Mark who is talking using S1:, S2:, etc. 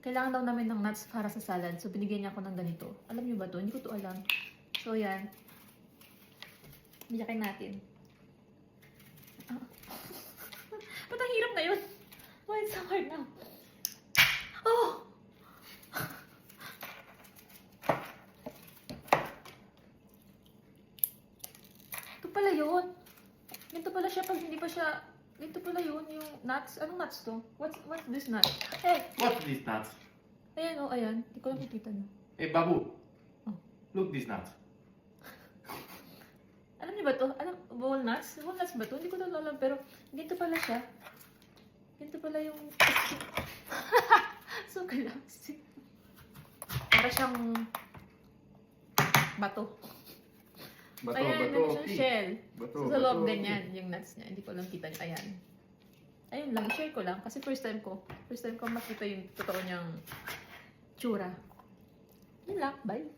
S1: Kailangan daw namin ng nuts para sa salad. So, binigyan niya ako ng ganito. Alam niyo ba to? Hindi ko to alam. So, yan. Biyakin natin. Ah. Ba't ang hirap ngayon? Why it's so hard now? Oh! Ito pala yun. Ganito pala siya pag hindi pa siya... Ganito pala yun, yung nuts. Anong nuts to? What's this nut? Hey!
S2: What's this nuts?
S1: Ayan, oh, ayan. Hindi ko lang nakikita no.
S2: Hey, Babu.
S1: Oh.
S2: Look this nuts.
S1: Alam niyo ba to? Walnuts? Walnuts ba to? Hindi ko to alam, pero ganito pala siya. Ganito pala yung... So, classic. Para siyang... bato. Ayan, meron siyang shell. So, sa loob din yan, yung nuts niya. Hindi ko lang kita niya. Ayan. Ayun lang, share ko lang. Kasi first time ko makita yung totoo niyang tsura. Yun lang, bye.